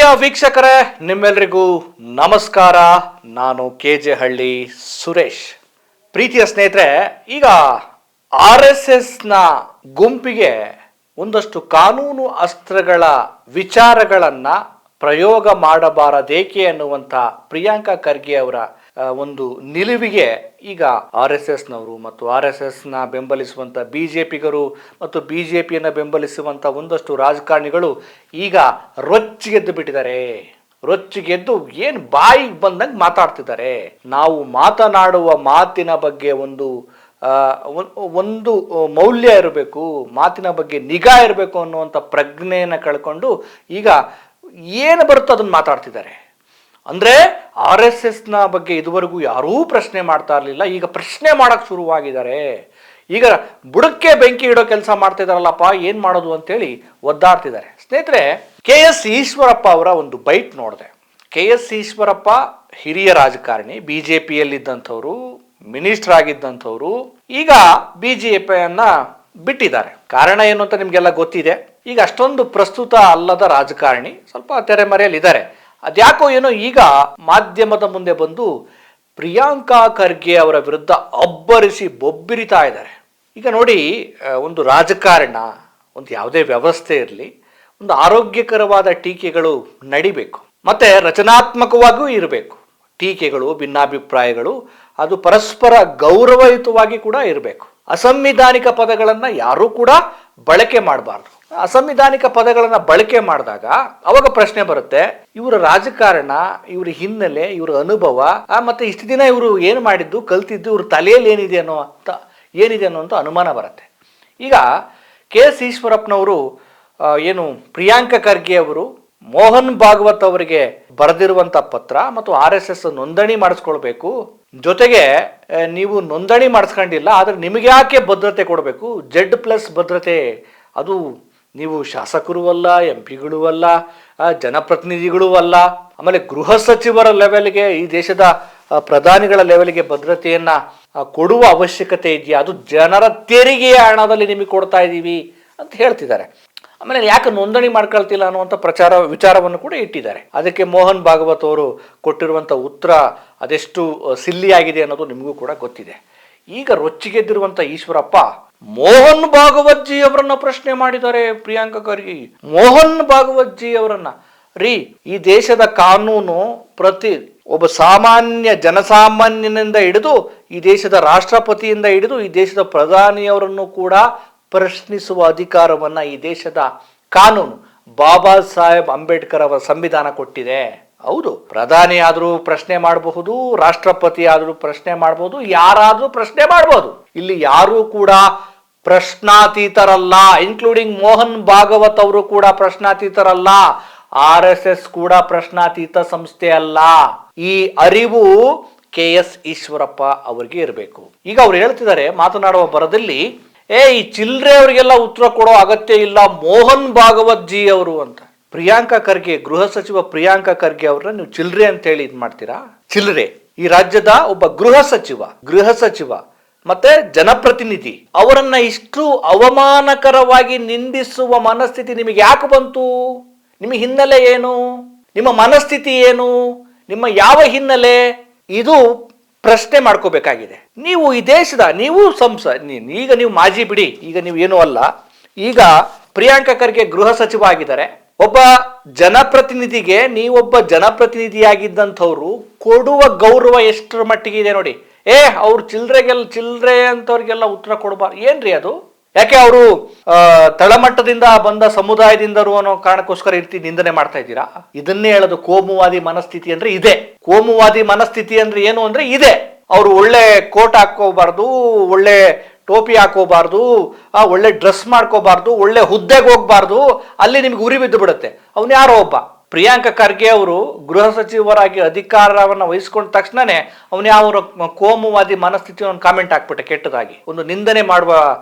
ಪ್ರಿಯ ವೀಕ್ಷಕರೇ, ನಿಮ್ಮೆಲ್ಲರಿಗೂ ನಮಸ್ಕಾರ. ನಾನು ಕೆಜೆ ಹಳ್ಳಿ ಸುರೇಶ್. ಪ್ರೀತಿಯ ಸ್ನೇಹಿತರೆ, ಈಗ RSSನ ಗುಂಪಿಗೆ ಒಂದಷ್ಟು ಕಾನೂನು ಅಸ್ತ್ರಗಳ ವಿಚಾರಗಳನ್ನ ಪ್ರಯೋಗ ಮಾಡಬಾರದೇಕೆ ಅನ್ನುವಂಥ ಪ್ರಿಯಾಂಕಾ ಖರ್ಗೆ ಅವರ ಒಂದು ನಿಲುವಿಗೆ ಈಗ RSSನವರು ಮತ್ತು RSSನ ಬೆಂಬಲಿಸುವಂಥ BJPಗರು ಮತ್ತು BJPಯನ್ನು ಬೆಂಬಲಿಸುವಂಥ ಒಂದಷ್ಟು ರಾಜಕಾರಣಿಗಳು ಈಗ ರೊಚ್ಚಿಗೆದ್ದು ಬಿಟ್ಟಿದ್ದಾರೆ. ರೊಚ್ಚಿಗೆದ್ದು ಏನು ಬಾಯಿಗೆ ಬಂದಂಗೆ ಮಾತಾಡ್ತಿದ್ದಾರೆ. ನಾವು ಮಾತನಾಡುವ ಮಾತಿನ ಬಗ್ಗೆ ಒಂದು ಮೌಲ್ಯ ಇರಬೇಕು, ಮಾತಿನ ಬಗ್ಗೆ ನಿಗಾ ಇರಬೇಕು ಅನ್ನುವಂಥ ಪ್ರಜ್ಞೆಯನ್ನು ಕಳ್ಕೊಂಡು ಈಗ ಏನು ಬರುತ್ತೋ ಅದನ್ನು ಮಾತಾಡ್ತಿದ್ದಾರೆ. ಅಂದರೆ RSSನ ಬಗ್ಗೆ ಇದುವರೆಗೂ ಯಾರೂ ಪ್ರಶ್ನೆ ಮಾಡ್ತಾ ಇರಲಿಲ್ಲ, ಈಗ ಪ್ರಶ್ನೆ ಮಾಡೋಕ್ಕೆ ಶುರುವಾಗಿದ್ದಾರೆ. ಈಗ ಬುಡಕ್ಕೆ ಬೆಂಕಿ ಇಡೋ ಕೆಲಸ ಮಾಡ್ತಿದಾರಲ್ಲಪ್ಪ, ಏನು ಮಾಡೋದು ಅಂತೇಳಿ ಒದ್ದಾಡ್ತಿದ್ದಾರೆ. ಸ್ನೇಹಿತರೆ, KS ಈಶ್ವರಪ್ಪ ಅವರ ಒಂದು ಬೈಟ್ ನೋಡಿದೆ. KS ಈಶ್ವರಪ್ಪ ಹಿರಿಯ ರಾಜಕಾರಣಿ, BJPಯಲ್ಲಿದ್ದಂಥವ್ರು, ಮಿನಿಸ್ಟರ್ ಆಗಿದ್ದಂಥವ್ರು, ಈಗ BJPಯನ್ನು ಬಿಟ್ಟಿದ್ದಾರೆ. ಕಾರಣ ಏನು ಅಂತ ನಿಮಗೆಲ್ಲ ಗೊತ್ತಿದೆ. ಈಗ ಅಷ್ಟೊಂದು ಪ್ರಸ್ತುತ ಅಲ್ಲದ ರಾಜಕಾರಣಿ, ಸ್ವಲ್ಪ ತೆರೆಮರೆಯಲ್ಲಿದ್ದಾರೆ. ಅದ್ಯಾಕೋ ಏನೋ ಈಗ ಮಾಧ್ಯಮದ ಮುಂದೆ ಬಂದು ಪ್ರಿಯಾಂಕಾ ಖರ್ಗೆ ಅವರ ವಿರುದ್ಧ ಅಬ್ಬರಿಸಿ ಬೊಬ್ಬಿರಿತಾ ಇದ್ದಾರೆ. ಈಗ ನೋಡಿ, ಒಂದು ರಾಜಕಾರಣ, ಒಂದು ಯಾವುದೇ ವ್ಯವಸ್ಥೆ ಇರಲಿ, ಒಂದು ಆರೋಗ್ಯಕರವಾದ ಟೀಕೆಗಳು ನಡಿಬೇಕು, ಮತ್ತೆ ರಚನಾತ್ಮಕವಾಗಿಯೂ ಇರಬೇಕು. ಟೀಕೆಗಳು, ಭಿನ್ನಾಭಿಪ್ರಾಯಗಳು ಅದು ಪರಸ್ಪರ ಗೌರವಯುತವಾಗಿ ಕೂಡ ಇರಬೇಕು. ಅಸಂವಿಧಾನಿಕ ಪದಗಳನ್ನು ಯಾರೂ ಕೂಡ ಬಳಕೆ ಮಾಡಬಾರ್ದು. ಅಸಂವಿಧಾನಿಕ ಪದಗಳನ್ನು ಬಳಕೆ ಮಾಡಿದಾಗ ಅವಾಗ ಪ್ರಶ್ನೆ ಬರುತ್ತೆ, ಇವರ ರಾಜಕಾರಣ, ಇವರ ಹಿನ್ನೆಲೆ, ಇವರ ಅನುಭವ, ಮತ್ತೆ ಇಷ್ಟು ದಿನ ಇವರು ಏನು ಮಾಡಿದ್ದು, ಕಲ್ತಿದ್ದು, ಇವ್ರ ತಲೆಯಲ್ಲಿ ಏನಿದೆ ಅನ್ನೋಂಥ ಅನುಮಾನ ಬರುತ್ತೆ. ಈಗ KS ಈಶ್ವರಪ್ಪನವರು ಏನು ಪ್ರಿಯಾಂಕಾ ಖರ್ಗೆ ಅವರು ಮೋಹನ್ ಭಾಗವತ್ ಅವರಿಗೆ ಬರೆದಿರುವಂಥ ಪತ್ರ ಮತ್ತು RSS ನೋಂದಣಿ ಮಾಡಿಸ್ಕೊಳ್ಬೇಕು, ಜೊತೆಗೆ ನೀವು ನೋಂದಣಿ ಮಾಡಿಸ್ಕೊಂಡಿಲ್ಲ, ಆದರೆ ನಿಮಗೆ ಯಾಕೆ ಭದ್ರತೆ ಕೊಡಬೇಕು, Z+ ಭದ್ರತೆ, ಅದು ನೀವು ಶಾಸಕರು ಅಲ್ಲ, MP ಗಳು ಅಲ್ಲ, ಜನಪ್ರತಿನಿಧಿಗಳು ಅಲ್ಲ, ಆಮೇಲೆ ಗೃಹ ಸಚಿವರ ಲೆವೆಲ್ಗೆ, ಈ ದೇಶದ ಪ್ರಧಾನಿಗಳ ಲೆವೆಲ್ಗೆ ಭದ್ರತೆಯನ್ನು ಕೊಡುವ ಅವಶ್ಯಕತೆ ಇದೆಯಾ, ಅದು ಜನರ ತೆರಿಗೆಯ ಹಣದಲ್ಲಿ ನಿಮಗೆ ಕೊಡ್ತಾ ಇದ್ದೀವಿ ಅಂತ ಹೇಳ್ತಿದ್ದಾರೆ. ಆಮೇಲೆ ಯಾಕೆ ನೋಂದಣಿ ಮಾಡ್ಕೊಳ್ತಿಲ್ಲ ಅನ್ನುವಂಥ ವಿಚಾರವನ್ನು ಕೂಡ ಇಟ್ಟಿದ್ದಾರೆ. ಅದಕ್ಕೆ ಮೋಹನ್ ಭಾಗವತ್ ಅವರು ಕೊಟ್ಟಿರುವಂಥ ಉತ್ತರ ಅದೆಷ್ಟು ಸಿಲ್ಲಿಯಾಗಿದೆ ಅನ್ನೋದು ನಿಮಗೂ ಕೂಡ ಗೊತ್ತಿದೆ. ಈಗ ರೊಚ್ಚಿಗೆದ್ದಿರುವಂಥ ಈಶ್ವರಪ್ಪ ಮೋಹನ್ ಭಾಗವತ್ ಜಿ ಅವರನ್ನ ಪ್ರಶ್ನೆ ಮಾಡಿದ್ದಾರೆ. ಪ್ರಿಯಾಂಕಾ ಖರ್ಗೆ ಮೋಹನ್ ಭಾಗವತ್ ಜಿ ಅವರನ್ನ, ಈ ದೇಶದ ಕಾನೂನು ಒಬ್ಬ ಸಾಮಾನ್ಯ ಜನಸಾಮಾನ್ಯನಿಂದ ಹಿಡಿದು ಈ ದೇಶದ ರಾಷ್ಟ್ರಪತಿಯಿಂದ ಹಿಡಿದು ಈ ದೇಶದ ಪ್ರಧಾನಿಯವರನ್ನು ಕೂಡ ಪ್ರಶ್ನಿಸುವ ಅಧಿಕಾರವನ್ನ ಈ ದೇಶದ ಕಾನೂನು ಬಾಬಾ ಸಾಹೇಬ್ ಅಂಬೇಡ್ಕರ್ ಅವರ ಸಂವಿಧಾನ ಕೊಟ್ಟಿದೆ. ಹೌದು, ಪ್ರಧಾನಿ ಆದರೂ ಪ್ರಶ್ನೆ ಮಾಡಬಹುದು, ರಾಷ್ಟ್ರಪತಿ ಆದರೂ ಪ್ರಶ್ನೆ ಮಾಡಬಹುದು, ಯಾರಾದರೂ ಪ್ರಶ್ನೆ ಮಾಡಬಹುದು. ಇಲ್ಲಿ ಯಾರೂ ಕೂಡ ಪ್ರಶ್ನಾತೀತರಲ್ಲ, ಇನ್ಕ್ಲೂಡಿಂಗ್ ಮೋಹನ್ ಭಾಗವತ್ ಅವರು ಕೂಡ ಪ್ರಶ್ನಾತೀತರಲ್ಲ. RSS ಕೂಡ ಪ್ರಶ್ನಾತೀತ ಸಂಸ್ಥೆ ಅಲ್ಲ. ಈ ಅರಿವು KS ಈಶ್ವರಪ್ಪ ಅವರಿಗೆ ಇರಬೇಕು. ಈಗ ಅವ್ರು ಹೇಳ್ತಿದ್ದಾರೆ ಮಾತನಾಡುವ ಬರದಲ್ಲಿ, ಈ ಚಿಲ್ರೆ ಅವರಿಗೆಲ್ಲ ಉತ್ತರ ಕೊಡೋ ಅಗತ್ಯ ಇಲ್ಲ, ಮೋಹನ್ ಭಾಗವತ್ ಜಿ ಅವರು ಅಂತ. ಪ್ರಿಯಾಂಕಾ ಖರ್ಗೆ, ಗೃಹ ಸಚಿವ ಪ್ರಿಯಾಂಕಾ ಖರ್ಗೆ ಅವ್ರನ್ನ ನೀವು ಚಿಲ್ರೆ ಅಂತ ಹೇಳಿ ಇದು ಮಾಡ್ತೀರಾ? ಚಿಲ್ರೆ, ಈ ರಾಜ್ಯದ ಒಬ್ಬ ಗೃಹ ಸಚಿವ ಮತ್ತೆ ಜನಪ್ರತಿನಿಧಿ, ಅವರನ್ನ ಇಷ್ಟು ಅವಮಾನಕರವಾಗಿ ನಿಂದಿಸುವ ಮನಸ್ಥಿತಿ ನಿಮಗೆ ಯಾಕೆ ಬಂತು? ನಿಮ್ಮ ಹಿನ್ನೆಲೆ ಏನು? ನಿಮ್ಮ ಮನಸ್ಥಿತಿ ಏನು? ನಿಮ್ಮ ಯಾವ ಹಿನ್ನೆಲೆ? ಇದು ಪ್ರಶ್ನೆ ಮಾಡ್ಕೋಬೇಕಾಗಿದೆ. ನೀವು ಈ ದೇಶದ ಈಗ ನೀವು ಮಾಜಿ ಬಿಡಿ, ಈಗ ನೀವು ಏನೂ ಅಲ್ಲ. ಈಗ ಪ್ರಿಯಾಂಕಾ ಖರ್ಗೆ ಗೃಹ ಸಚಿವ ಆಗಿದ್ದಾರೆ. ಒಬ್ಬ ಜನಪ್ರತಿನಿಧಿಗೆ, ನೀವೊಬ್ಬ ಜನಪ್ರತಿನಿಧಿಯಾಗಿದ್ದಂಥವ್ರು ಕೊಡುವ ಗೌರವ ಎಷ್ಟರ ಮಟ್ಟಿಗೆ ಇದೆ ನೋಡಿ. ಅವ್ರು ಚಿಲ್ರೆ ಅಂತವ್ರಿಗೆಲ್ಲ ಉತ್ತರ ಕೊಡಬಾರ್ದು. ಏನ್ರಿ ಅದು? ಯಾಕೆ ಅವರು ತಳಮಟ್ಟದಿಂದ ಬಂದ ಸಮುದಾಯದಿಂದರು ಅನ್ನೋ ಕಾರಣಕ್ಕೋಸ್ಕರ ನಿಂದನೆ ಮಾಡ್ತಾ ಇದ್ದೀರಾ? ಇದನ್ನೇ ಹೇಳೋದು ಕೋಮುವಾದಿ ಮನಸ್ಥಿತಿ ಅಂದ್ರೆ ಇದೆ. ಕೋಮುವಾದಿ ಮನಸ್ಥಿತಿ ಅಂದ್ರೆ ಏನು ಅಂದ್ರೆ ಇದೆ. ಅವರು ಒಳ್ಳೆ ಕೋಟ್ ಹಾಕೋಬಾರ್ದು, ಒಳ್ಳೆ ಟೋಪಿ ಹಾಕೋಬಾರ್ದು, ಒಳ್ಳೆ ಡ್ರೆಸ್ ಮಾಡ್ಕೋಬಾರ್ದು, ಒಳ್ಳೆ ಹುದ್ದೆಗೆ ಹೋಗ್ಬಾರ್ದು, ಅಲ್ಲಿ ನಿಮ್ಗೆ ಉರಿ ಬಿದ್ದು ಬಿಡುತ್ತೆ. ಅವನು ಯಾರೋ ಒಬ್ಬ ಪ್ರಿಯಾಂಕಾ ಖರ್ಗೆ ಅವರು ಗೃಹ ಸಚಿವರಾಗಿ ಅಧಿಕಾರವನ್ನು ವಹಿಸ್ಕೊಂಡ ತಕ್ಷಣನೇ ಅವನು ಯಾವ ಕೋಮುವಾದಿ ಮನಸ್ಥಿತಿ ಒಂದು ಕಾಮೆಂಟ್ ಹಾಕ್ಬಿಟ್ಟೆ ಕೆಟ್ಟದಾಗಿ, ಒಂದು ನಿಂದನೆ ಮಾಡುವ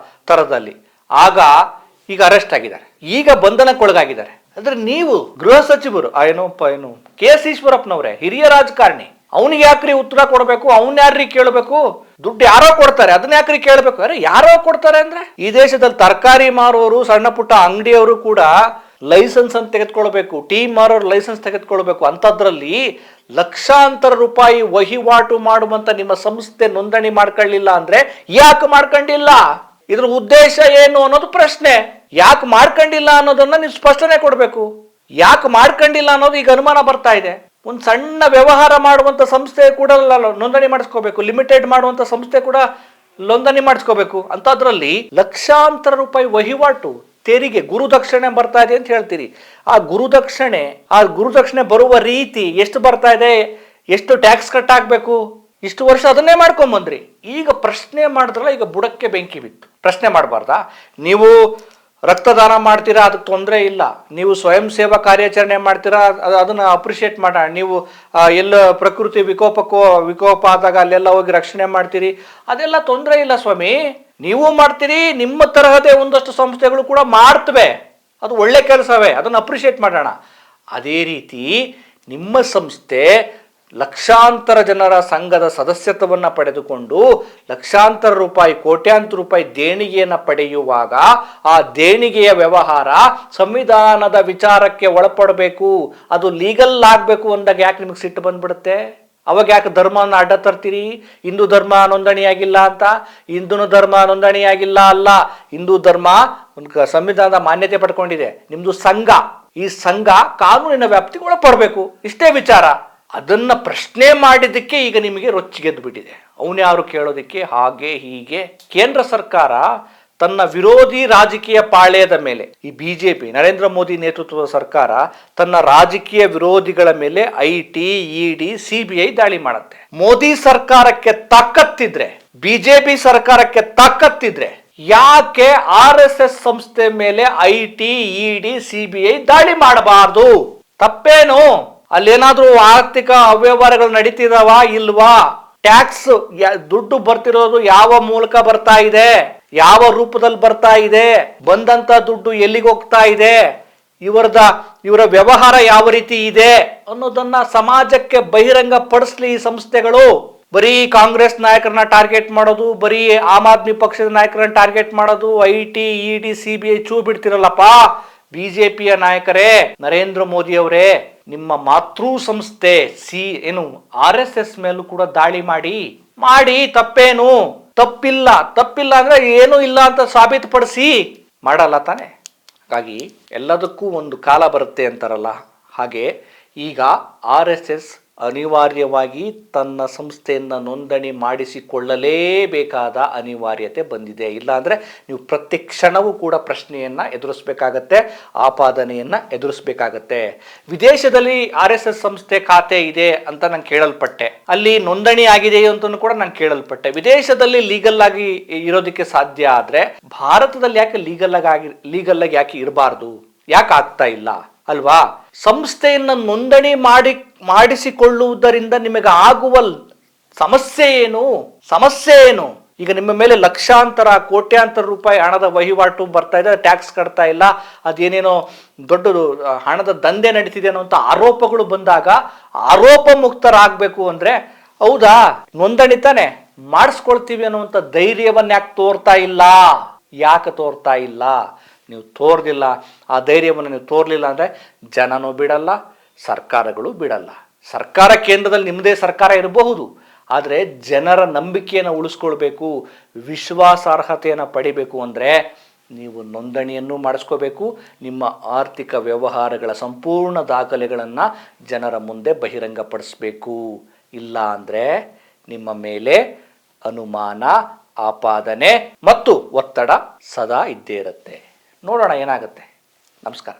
ತರದಲ್ಲಿ. ಆಗ ಈಗ ಅರೆಸ್ಟ್ ಆಗಿದ್ದಾರೆ, ಈಗ ಬಂಧನಕ್ಕೊಳಗಾಗಿದ್ದಾರೆ. ಅಂದ್ರೆ ನೀವು ಗೃಹ ಸಚಿವರು ಏನು KS ಈಶ್ವರಪ್ಪನವರೇ, ಹಿರಿಯ ರಾಜಕಾರಣಿ, ಅವನಿಗೆ ಯಾಕ್ರಿ ಉತ್ತರ ಕೊಡಬೇಕು? ಅವನ್ ಯಾರ್ರಿ ಕೇಳಬೇಕು? ದುಡ್ಡು ಯಾರೋ ಕೊಡ್ತಾರೆ, ಅದನ್ನ ಯಾಕ್ರಿ ಕೇಳಬೇಕು? ಯಾರೋ ಕೊಡ್ತಾರೆ ಅಂದ್ರೆ ಈ ದೇಶದಲ್ಲಿ ತರಕಾರಿ ಮಾರೋರು, ಸಣ್ಣ ಪುಟ್ಟ ಅಂಗಡಿಯವರು ಕೂಡ ಲೈಸೆನ್ಸ್ ಅಂತ ತೆಗೆದುಕೊಳ್ಬೇಕು, ಟೀ ಮಾರೋರು ಲೈಸೆನ್ಸ್ ತೆಗೆದುಕೊಳ್ಬೇಕು. ಅಂಥದ್ರಲ್ಲಿ ಲಕ್ಷಾಂತರ ರೂಪಾಯಿ ವಹಿವಾಟು ಮಾಡುವಂತ ನಿಮ್ಮ ಸಂಸ್ಥೆ ನೋಂದಣಿ ಮಾಡ್ಕೊಳ್ಳಿಲ್ಲ ಅಂದ್ರೆ ಯಾಕೆ ಮಾಡ್ಕೊಂಡಿಲ್ಲ, ಇದ್ರ ಉದ್ದೇಶ ಏನು ಅನ್ನೋದು ಪ್ರಶ್ನೆ. ಯಾಕೆ ಮಾಡ್ಕೊಂಡಿಲ್ಲ ಅನ್ನೋದನ್ನ ನೀವು ಸ್ಪಷ್ಟನೆ ಕೊಡಬೇಕು. ಯಾಕೆ ಮಾಡ್ಕೊಂಡಿಲ್ಲ ಅನ್ನೋದು ಈಗ ಅನುಮಾನ ಬರ್ತಾ ಇದೆ. ಒಂದು ಸಣ್ಣ ವ್ಯವಹಾರ ಮಾಡುವಂತ ಸಂಸ್ಥೆ ಕೂಡ ನೋಂದಣಿ ಮಾಡಿಸ್ಕೋಬೇಕು, ಲಿಮಿಟೆಡ್ ಮಾಡುವಂತ ಸಂಸ್ಥೆ ಕೂಡ ನೋಂದಣಿ ಮಾಡಿಸ್ಕೋಬೇಕು. ಅಂತದ್ರಲ್ಲಿ ಲಕ್ಷಾಂತರ ರೂಪಾಯಿ ವಹಿವಾಟು, ತೆರಿಗೆ, ಗುರುದಕ್ಷಿಣೆ ಬರ್ತಾ ಇದೆ ಅಂತ ಹೇಳ್ತೀರಿ. ಆ ಗುರುದಕ್ಷಿಣೆ ಬರುವ ರೀತಿ ಎಷ್ಟು ಬರ್ತಾ ಇದೆ, ಎಷ್ಟು ಟ್ಯಾಕ್ಸ್ ಕಟ್ ಆಗ್ಬೇಕು, ಇಷ್ಟು ವರ್ಷ ಅದನ್ನೇ ಮಾಡ್ಕೊಂಬಂದ್ರಿ. ಈಗ ಪ್ರಶ್ನೆ ಮಾಡಿದ್ರಲ್ಲ, ಈಗ ಬುಡಕ್ಕೆ ಬೆಂಕಿ ಬಿತ್ತು. ಪ್ರಶ್ನೆ ಮಾಡಬಾರ್ದಾ? ನೀವು ರಕ್ತದಾನ ಮಾಡ್ತೀರಾ, ಅದಕ್ಕೆ ತೊಂದರೆ ಇಲ್ಲ. ನೀವು ಸ್ವಯಂ ಸೇವಾ ಕಾರ್ಯಾಚರಣೆ ಮಾಡ್ತೀರಾ, ಅದನ್ನ ಅಪ್ರಿಷಿಯೇಟ್ ಮಾಡೋಣ. ನೀವು ಎಲ್ಲ ಪ್ರಕೃತಿ ವಿಕೋಪ ಆದಾಗ ಅಲ್ಲೆಲ್ಲ ಹೋಗಿ ರಕ್ಷಣೆ ಮಾಡ್ತೀರಿ, ಅದೆಲ್ಲ ತೊಂದರೆ ಇಲ್ಲ ಸ್ವಾಮಿ. ನೀವು ಮಾಡ್ತೀರಿ, ನಿಮ್ಮ ತರಹದೇ ಒಂದಷ್ಟು ಸಂಸ್ಥೆಗಳು ಕೂಡ ಮಾಡ್ತವೆ, ಅದು ಒಳ್ಳೆ ಕೆಲಸವೇ, ಅದನ್ನು ಅಪ್ರಿಷಿಯೇಟ್ ಮಾಡೋಣ. ಅದೇ ರೀತಿ ನಿಮ್ಮ ಸಂಸ್ಥೆ ಲಕ್ಷಾಂತರ ಜನರ ಸಂಘದ ಸದಸ್ಯತ್ವವನ್ನು ಪಡೆದುಕೊಂಡು ಲಕ್ಷಾಂತರ ರೂಪಾಯಿ, ಕೋಟ್ಯಾಂತರ ರೂಪಾಯಿ ದೇಣಿಗೆಯನ್ನು ಪಡೆಯುವಾಗ ಆ ದೇಣಿಗೆಯ ವ್ಯವಹಾರ ಸಂವಿಧಾನದ ವಿಚಾರಕ್ಕೆ ಒಳಪಡಬೇಕು, ಅದು ಲೀಗಲ್ ಆಗಬೇಕು ಅಂದಾಗ ಯಾಕೆ ನಿಮಗೆ ಸಿಟ್ಟು ಬಂದ್ಬಿಡುತ್ತೆ? ಅವಾಗ ಯಾಕೆ ಧರ್ಮವನ್ನು ಅಡ್ಡ ತರ್ತೀರಿ? ಹಿಂದೂ ಧರ್ಮ ನೋಂದಣಿಯಾಗಿಲ್ಲ ಅಂತ. ಹಿಂದೂ ಧರ್ಮ ನೋಂದಣಿಯಾಗಿಲ್ಲ ಅಲ್ಲ, ಹಿಂದೂ ಧರ್ಮ ಸಂವಿಧಾನದ ಮಾನ್ಯತೆ ಪಡ್ಕೊಂಡಿದೆ. ನಿಮ್ದು ಸಂಘ, ಈ ಸಂಘ ಕಾನೂನಿನ ವ್ಯಾಪ್ತಿಗೆ ಒಳಪಡಬೇಕು, ಇಷ್ಟೇ ವಿಚಾರ. ಅದನ್ನ ಪ್ರಶ್ನೆ ಮಾಡಿದ್ದಕ್ಕೆ ಈಗ ನಿಮಗೆ ರೊಚ್ಚಿಗೆದ್ದು ಬಿಟ್ಟಿದೆ. ಅವನ್ಯಾರು ಕೇಳೋದಕ್ಕೆ? ಹಾಗೆ ಹೀಗೆ ಕೇಂದ್ರ ಸರ್ಕಾರ ತನ್ನ ವಿರೋಧಿ ರಾಜಕೀಯ ಪಾಳ್ಯದ ಮೇಲೆ, ಈ ಬಿಜೆಪಿ ನರೇಂದ್ರ ಮೋದಿ ನೇತೃತ್ವದ ಸರ್ಕಾರ ತನ್ನ ರಾಜಕೀಯ ವಿರೋಧಿಗಳ ಮೇಲೆ IT, ED, CBI ದಾಳಿ ಮಾಡುತ್ತೆ. ಮೋದಿ ಸರ್ಕಾರಕ್ಕೆ ತಾಕತ್ತಿದ್ರೆ, ಬಿಜೆಪಿ ಸರ್ಕಾರಕ್ಕೆ ತಾಕತ್ತಿದ್ರೆ ಯಾಕೆ RSS ಸಂಸ್ಥೆ ಮೇಲೆ IT, ED, CBI ದಾಳಿ ಮಾಡಬಾರದು? ತಪ್ಪೇನು? ಅಲ್ಲೇನಾದ್ರೂ ಆರ್ಥಿಕ ಅವ್ಯವಹಾರಗಳು ನಡೀತಿದಾವ ಇಲ್ವಾ? ಟ್ಯಾಕ್ಸ್ ದುಡ್ಡು ಬರ್ತಿರೋದು ಯಾವ ಮೂಲಕ ಬರ್ತಾ ಇದೆ, ಯಾವ ರೂಪದಲ್ಲಿ ಬರ್ತಾ ಇದೆ, ಬಂದಂತ ದುಡ್ಡು ಎಲ್ಲಿಗೆ ಹೋಗ್ತಾ ಇದೆ, ಇವರ ವ್ಯವಹಾರ ಯಾವ ರೀತಿ ಇದೆ ಅನ್ನೋದನ್ನ ಸಮಾಜಕ್ಕೆ ಬಹಿರಂಗ ಪಡಿಸ್ಲಿ ಈ ಸಂಸ್ಥೆಗಳು. ಬರೀ ಕಾಂಗ್ರೆಸ್ ನಾಯಕರನ್ನ ಟಾರ್ಗೆಟ್ ಮಾಡೋದು, ಬರೀ ಆಮ್ ಆದ್ಮಿ ಪಕ್ಷದ ನಾಯಕರನ್ನ ಟಾರ್ಗೆಟ್ ಮಾಡೋದು, IT, ED, CBI ಚೂ ಬಿಡ್ತಿರಲ್ಲಪ್ಪ. ಬಿಜೆಪಿಯ ನಾಯಕರೇ, ನರೇಂದ್ರ ಮೋದಿ ಅವರೇ, ನಿಮ್ಮ ಮಾತೃ ಸಂಸ್ಥೆ RSS ಮೇಲೂ ಕೂಡ ದಾಳಿ ಮಾಡಿ ತಪ್ಪೇನು? ತಪ್ಪಿಲ್ಲ ಅಂದ್ರೆ ಏನೂ ಇಲ್ಲ ಅಂತ ಸಾಬೀತುಪಡಿಸಿ. ಮಾಡಲ್ಲ ತಾನೆ? ಹಾಗಾಗಿ ಎಲ್ಲದಕ್ಕೂ ಒಂದು ಕಾಲ ಬರುತ್ತೆ ಅಂತಾರಲ್ಲ, ಹಾಗೆ ಈಗ RSS ಅನಿವಾರ್ಯವಾಗಿ ತನ್ನ ಸಂಸ್ಥೆಯನ್ನು ನೋಂದಣಿ ಮಾಡಿಸಿಕೊಳ್ಳಲೇಬೇಕಾದ ಅನಿವಾರ್ಯತೆ ಬಂದಿದೆ. ಇಲ್ಲಾಂದರೆ ನೀವು ಪ್ರತಿ ಕ್ಷಣವೂ ಕೂಡ ಪ್ರಶ್ನೆಯನ್ನು ಎದುರಿಸಬೇಕಾಗತ್ತೆ, ಆಪಾದನೆಯನ್ನು ಎದುರಿಸಬೇಕಾಗತ್ತೆ. ವಿದೇಶದಲ್ಲಿ RSS ಸಂಸ್ಥೆ ಖಾತೆ ಇದೆ ಅಂತ ನಾನು ಕೇಳಲ್ಪಟ್ಟೆ, ಅಲ್ಲಿ ನೋಂದಣಿ ಆಗಿದೆ ಅಂತಲೂ ಕೂಡ ನಾನು ಕೇಳಲ್ಪಟ್ಟೆ. ವಿದೇಶದಲ್ಲಿ ಲೀಗಲ್ ಆಗಿ ಇರೋದಕ್ಕೆ ಸಾಧ್ಯ ಆದರೆ ಭಾರತದಲ್ಲಿ ಯಾಕೆ ಲೀಗಲ್ ಆಗಿ ಯಾಕೆ ಇರಬಾರ್ದು? ಯಾಕೆ ಆಗ್ತಾ ಇಲ್ಲ ಅಲ್ವಾ? ಸಂಸ್ಥೆಯನ್ನು ನೋಂದಣಿ ಮಾಡಿಸಿಕೊಳ್ಳುವುದರಿಂದ ನಿಮಗೆ ಆಗುವ ಸಮಸ್ಯೆ ಏನು? ಈಗ ನಿಮ್ಮ ಮೇಲೆ ಲಕ್ಷಾಂತರ, ಕೋಟ್ಯಾಂತರ ರೂಪಾಯಿ ಹಣದ ವಹಿವಾಟು ಬರ್ತಾ ಇದೆ, ಟ್ಯಾಕ್ಸ್ ಕಟ್ತಾ ಇಲ್ಲ, ಅದೇನೇನೋ ದೊಡ್ಡದು ಹಣದ ದಂಧೆ ನಡೀತಿದೆ ಅನ್ನೋಂಥ ಆರೋಪಗಳು ಬಂದಾಗ ಆರೋಪ ಮುಕ್ತರಾಗಬೇಕು ಅಂದ್ರೆ, ಹೌದಾ ನೋಂದಣಿ ತಾನೆ ಮಾಡಿಸ್ಕೊಳ್ತೀವಿ ಅನ್ನುವಂಥ ಧೈರ್ಯವನ್ನ ಯಾಕೆ ತೋರ್ತಾ ಇಲ್ಲ? ನೀವು ತೋರ್ದಿಲ್ಲ, ಆ ಧೈರ್ಯವನ್ನು ನೀವು ತೋರ್ಲಿಲ್ಲ ಅಂದರೆ ಜನನೂ ಬಿಡಲ್ಲ, ಸರ್ಕಾರಗಳು ಬಿಡಲ್ಲ. ಸರ್ಕಾರ ಕೇಂದ್ರದಲ್ಲಿ ನಿಮ್ಮದೇ ಸರ್ಕಾರ ಇರಬಹುದು, ಆದರೆ ಜನರ ನಂಬಿಕೆಯನ್ನು ಉಳಿಸ್ಕೊಳ್ಬೇಕು, ವಿಶ್ವಾಸಾರ್ಹತೆಯನ್ನು ಪಡಿಬೇಕು ಅಂದರೆ ನೀವು ನೋಂದಣಿಯನ್ನು ಮಾಡಿಸ್ಕೋಬೇಕು. ನಿಮ್ಮ ಆರ್ಥಿಕ ವ್ಯವಹಾರಗಳ ಸಂಪೂರ್ಣ ದಾಖಲೆಗಳನ್ನು ಜನರ ಮುಂದೆ ಬಹಿರಂಗಪಡಿಸಬೇಕು. ಇಲ್ಲ ಅಂದರೆ ನಿಮ್ಮ ಮೇಲೆ ಅನುಮಾನ, ಆಪಾದನೆ ಮತ್ತು ಒತ್ತಡ ಸದಾ ಇದ್ದೇ ಇರುತ್ತೆ. ನೋಡೋಣ ಏನಾಗುತ್ತೆ. ನಮಸ್ಕಾರ.